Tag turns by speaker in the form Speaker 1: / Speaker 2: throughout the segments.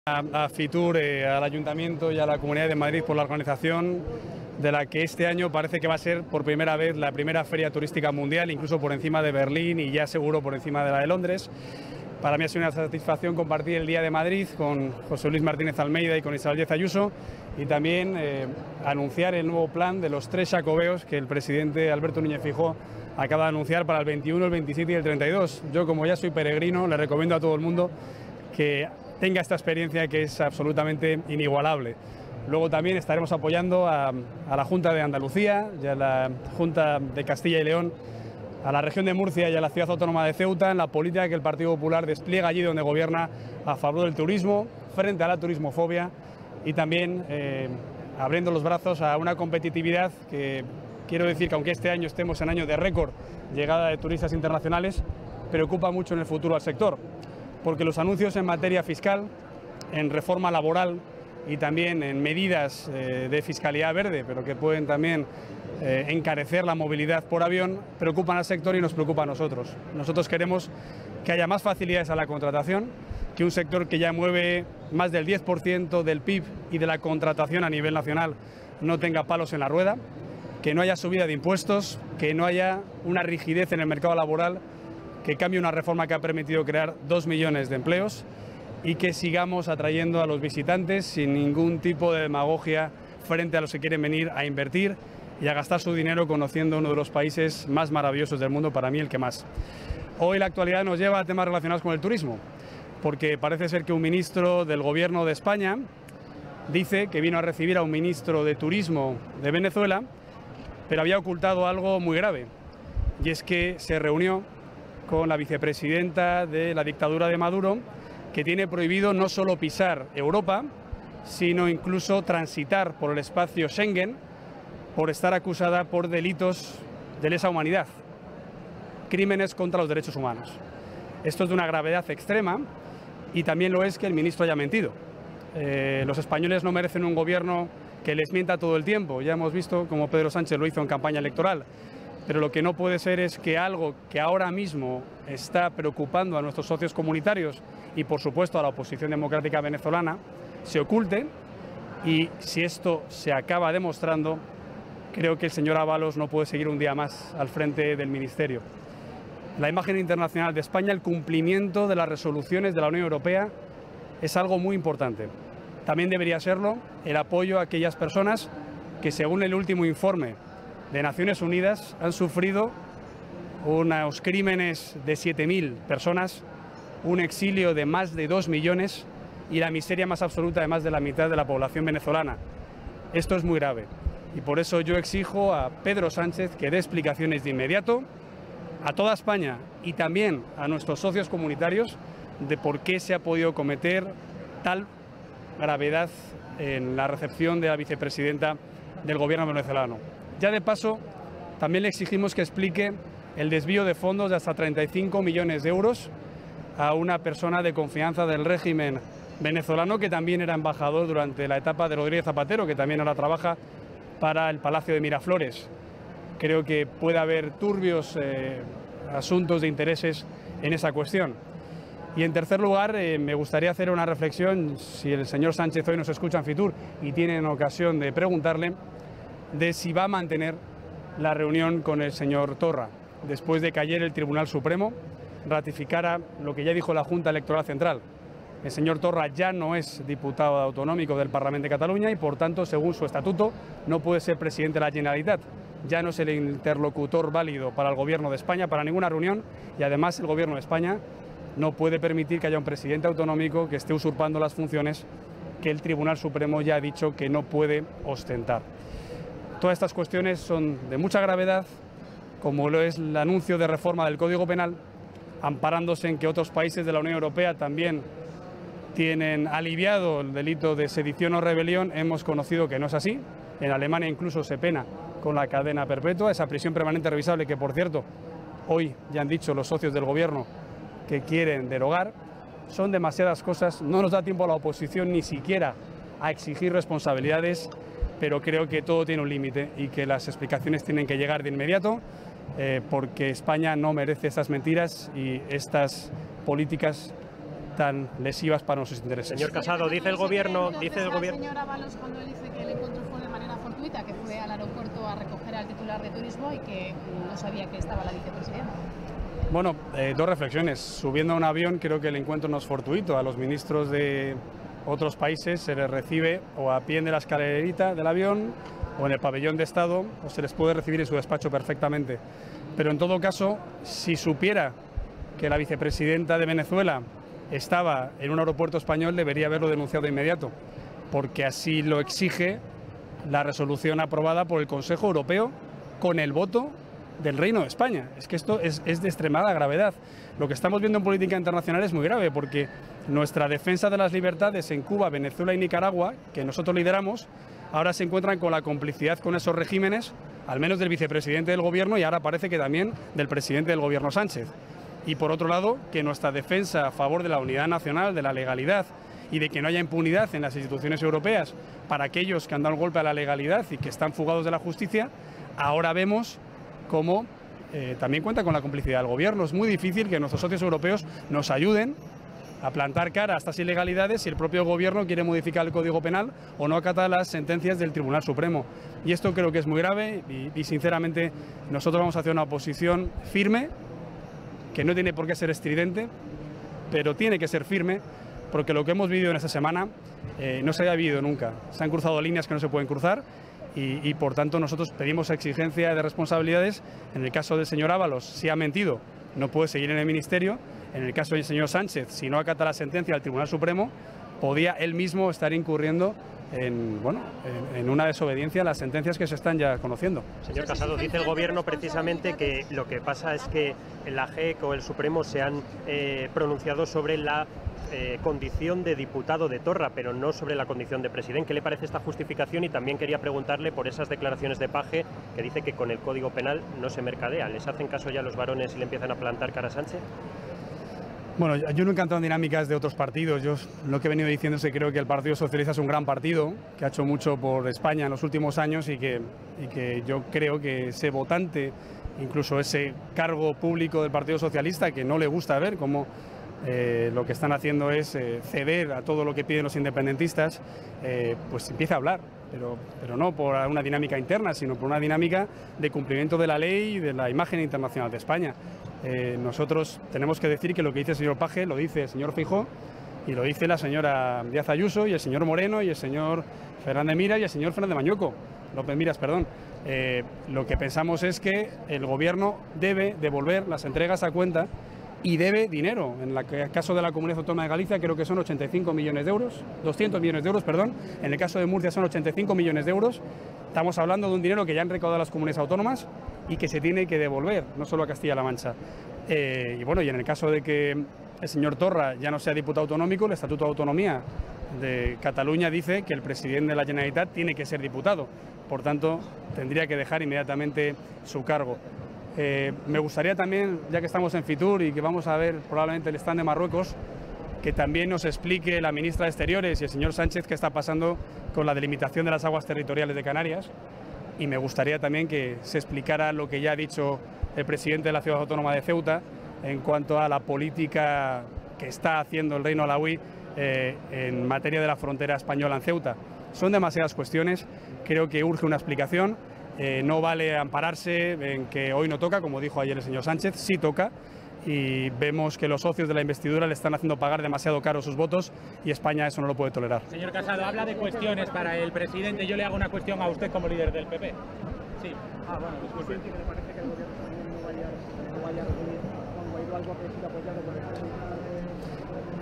Speaker 1: A Fitur, al Ayuntamiento y a la Comunidad de Madrid por la organización de la que este año parece que va a ser por primera vez la primera feria turística mundial, incluso por encima de Berlín y ya seguro por encima de la de Londres. Para mí ha sido una satisfacción compartir el Día de Madrid con José Luis Martínez Almeida y con Isabel Díaz Ayuso y también anunciar el nuevo plan de los 3 Xacobeos que el presidente Alberto Núñez Feijóo acaba de anunciar para el 21, el 27 y el 32. Yo, como ya soy peregrino, le recomiendo a todo el mundo que tenga esta experiencia que es absolutamente inigualable. Luego también estaremos apoyando a la Junta de Andalucía y a la Junta de Castilla y León, a la región de Murcia y a la ciudad autónoma de Ceuta en la política que el Partido Popular despliega allí donde gobierna a favor del turismo, frente a la turismofobia y también abriendo los brazos a una competitividad que quiero decir que aunque este año estemos en año de récord llegada de turistas internacionales, preocupa mucho en el futuro al sector, porque los anuncios en materia fiscal, en reforma laboral y también en medidas de fiscalidad verde, pero que pueden también encarecer la movilidad por avión, preocupan al sector y nos preocupa a nosotros. Nosotros queremos que haya más facilidades a la contratación, que un sector que ya mueve más del 10% del PIB y de la contratación a nivel nacional no tenga palos en la rueda, que no haya subida de impuestos, que no haya una rigidez en el mercado laboral, que cambie una reforma que ha permitido crear 2 millones de empleos y que sigamos atrayendo a los visitantes sin ningún tipo de demagogia frente a los que quieren venir a invertir y a gastar su dinero conociendo uno de los países más maravillosos del mundo, para mí el que más. Hoy la actualidad nos lleva a temas relacionados con el turismo, porque parece ser que un ministro del Gobierno de España dice que vino a recibir a un ministro de Turismo de Venezuela, pero había ocultado algo muy grave, y es que se reunió con la vicepresidenta de la dictadura de Maduro, que tiene prohibido no solo pisar Europa, sino incluso transitar por el espacio Schengen por estar acusada por delitos de lesa humanidad, crímenes contra los derechos humanos. Esto es de una gravedad extrema y también lo es que el ministro haya mentido. Los españoles no merecen un gobierno que les mienta todo el tiempo. Ya hemos visto cómo Pedro Sánchez lo hizo en campaña electoral. Pero lo que no puede ser es que algo que ahora mismo está preocupando a nuestros socios comunitarios y, por supuesto, a la oposición democrática venezolana, se oculte. Y si esto se acaba demostrando, creo que el señor Ábalos no puede seguir un día más al frente del ministerio. La imagen internacional de España, el cumplimiento de las resoluciones de la Unión Europea, es algo muy importante. También debería serlo el apoyo a aquellas personas que, según el último informe de Naciones Unidas, han sufrido unos crímenes de 7.000 personas, un exilio de más de 2 millones y la miseria más absoluta de más de la mitad de la población venezolana. Esto es muy grave y por eso yo exijo a Pedro Sánchez que dé explicaciones de inmediato a toda España y también a nuestros socios comunitarios de por qué se ha podido cometer tal gravedad en la recepción de la vicepresidenta del gobierno venezolano. Ya de paso, también le exigimos que explique el desvío de fondos de hasta 35 millones de euros a una persona de confianza del régimen venezolano que también era embajador durante la etapa de Rodríguez Zapatero, que también ahora trabaja para el Palacio de Miraflores. Creo que puede haber turbios asuntos de intereses en esa cuestión. Y en tercer lugar, me gustaría hacer una reflexión, si el señor Sánchez hoy nos escucha en Fitur y tienen ocasión de preguntarle, de si va a mantener la reunión con el señor Torra, después de que ayer el Tribunal Supremo ratificara lo que ya dijo la Junta Electoral Central. El señor Torra ya no es diputado autonómico del Parlamento de Cataluña y, por tanto, según su estatuto, no puede ser presidente de la Generalitat. Ya no es el interlocutor válido para el Gobierno de España, para ninguna reunión, y además el Gobierno de España no puede permitir que haya un presidente autonómico que esté usurpando las funciones que el Tribunal Supremo ya ha dicho que no puede ostentar. Todas estas cuestiones son de mucha gravedad, como lo es el anuncio de reforma del Código Penal, amparándose en que otros países de la Unión Europea también tienen aliviado el delito de sedición o rebelión. Hemos conocido que no es así. En Alemania incluso se pena con la cadena perpetua, esa prisión permanente revisable que, por cierto, hoy ya han dicho los socios del Gobierno que quieren derogar. Son demasiadas cosas, no nos da tiempo a la oposición ni siquiera a exigir responsabilidades, pero creo que todo tiene un límite y que las explicaciones tienen que llegar de inmediato, porque España no merece estas mentiras y estas políticas tan lesivas para nuestros intereses.
Speaker 2: Señor Casado, dice el gobierno...
Speaker 3: El señor Ábalos cuando él dice que el encuentro fue de manera fortuita, que fue al aeropuerto a recoger al titular de turismo y que no sabía que estaba la vicepresidenta.
Speaker 1: Bueno, dos reflexiones. Subiendo a un avión creo que el encuentro no es fortuito. A los ministros de otros países se les recibe o a pie de la escalerita del avión o en el pabellón de Estado, o se les puede recibir en su despacho perfectamente. Pero en todo caso, si supiera que la vicepresidenta de Venezuela estaba en un aeropuerto español, debería haberlo denunciado de inmediato, porque así lo exige la resolución aprobada por el Consejo Europeo con el voto del Reino de España. Es que esto es de extremada gravedad. Lo que estamos viendo en política internacional es muy grave, porque nuestra defensa de las libertades en Cuba, Venezuela y Nicaragua, que nosotros lideramos, ahora se encuentran con la complicidad con esos regímenes, al menos del vicepresidente del gobierno y ahora parece que también del presidente del gobierno Sánchez. Y por otro lado, que nuestra defensa a favor de la unidad nacional, de la legalidad y de que no haya impunidad en las instituciones europeas para aquellos que han dado el golpe a la legalidad y que están fugados de la justicia, ahora vemos cómo también cuenta con la complicidad del gobierno. Es muy difícil que nuestros socios europeos nos ayuden a plantar cara a estas ilegalidades si el propio gobierno quiere modificar el Código Penal o no acata las sentencias del Tribunal Supremo. Y esto creo que es muy grave y sinceramente nosotros vamos a hacer una oposición firme, que no tiene por qué ser estridente, pero tiene que ser firme, porque lo que hemos vivido en esta semana no se había vivido nunca. Se han cruzado líneas que no se pueden cruzar y por tanto nosotros pedimos exigencia de responsabilidades. En el caso del señor Ábalos, si ha mentido, no puede seguir en el ministerio. En el caso del señor Sánchez, si no acata la sentencia del Tribunal Supremo, podía él mismo estar incurriendo en una desobediencia a las sentencias que se están ya conociendo.
Speaker 2: Señor Casado, dice el gobierno precisamente que lo que pasa es que la JEC o el Supremo se han pronunciado sobre la condición de diputado de Torra, pero no sobre la condición de presidente. ¿Qué le parece esta justificación? Y también quería preguntarle por esas declaraciones de Paje que dice que con el Código Penal no se mercadea. ¿Les hacen caso ya los varones y le empiezan a plantar cara a Sánchez?
Speaker 1: Bueno, yo nunca he entrado en dinámicas de otros partidos. Yo lo que he venido diciendo es que creo que el Partido Socialista es un gran partido, que ha hecho mucho por España en los últimos años y que yo creo que ese votante, incluso ese cargo público del Partido Socialista, que no le gusta ver cómo lo que están haciendo es ceder a todo lo que piden los independentistas, pues empieza a hablar, pero no por una dinámica interna, sino por una dinámica de cumplimiento de la ley y de la imagen internacional de España. Nosotros tenemos que decir que lo que dice el señor Paje lo dice el señor Feijóo y lo dice la señora Díaz Ayuso y el señor Moreno y el señor Fernández Miras y el señor Fernández Mañueco, López Miras, perdón. Lo que pensamos es que el gobierno debe devolver las entregas a cuenta y debe dinero. En el caso de la Comunidad Autónoma de Galicia creo que son 85 millones de euros, 200 millones de euros, perdón. En el caso de Murcia son 85 millones de euros. Estamos hablando de un dinero que ya han recaudado las comunidades autónomas y que se tiene que devolver, no solo a Castilla-La Mancha. Y bueno, y en el caso de que el señor Torra ya no sea diputado autonómico, el Estatuto de Autonomía de Cataluña dice que el presidente de la Generalitat tiene que ser diputado. Por tanto, tendría que dejar inmediatamente su cargo. Me gustaría también, ya que estamos en Fitur y que vamos a ver probablemente el stand de Marruecos, que también nos explique la ministra de Exteriores y el señor Sánchez qué está pasando con la delimitación de las aguas territoriales de Canarias. Y me gustaría también que se explicara lo que ya ha dicho el presidente de la Ciudad Autónoma de Ceuta en cuanto a la política que está haciendo el Reino Alauí en materia de la frontera española en Ceuta. Son demasiadas cuestiones, creo que urge una explicación. No vale ampararse en que hoy no toca, como dijo ayer el señor Sánchez, sí toca. Y vemos que los socios de la investidura le están haciendo pagar demasiado caro sus votos y España eso no lo puede tolerar.
Speaker 4: Señor Casado, habla de cuestiones para el presidente. Yo le hago una cuestión a usted como líder del PP. Sí. Bueno, disculpe.
Speaker 5: ¿Que le parece que el gobierno español no vaya a recibir Juan Guaidó algo que siga apoyado por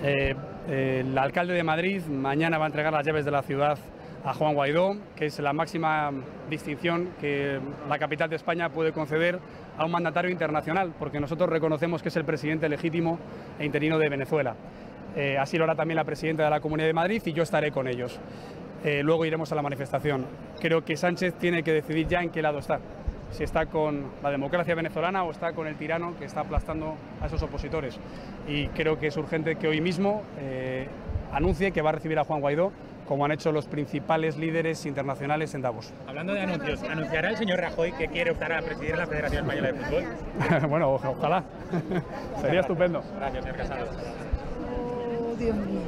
Speaker 5: el
Speaker 1: El alcalde de Madrid mañana va a entregar las llaves de la ciudad a Juan Guaidó, que es la máxima distinción que la capital de España puede conceder a un mandatario internacional, porque nosotros reconocemos que es el presidente legítimo e interino de Venezuela. Así lo hará también la presidenta de la Comunidad de Madrid y yo estaré con ellos. Luego iremos a la manifestación. Creo que Sánchez tiene que decidir ya en qué lado está. Si está con la democracia venezolana o está con el tirano que está aplastando a esos opositores. Y creo que es urgente que hoy mismo anuncie que va a recibir a Juan Guaidó, como han hecho los principales líderes internacionales en Davos.
Speaker 4: Hablando de anuncios, ¿anunciará el señor Rajoy que quiere optar a presidir la Federación Española de Fútbol?
Speaker 1: Bueno, ojalá. Sería estupendo.
Speaker 4: Gracias, señor Casado.
Speaker 6: Dios mío.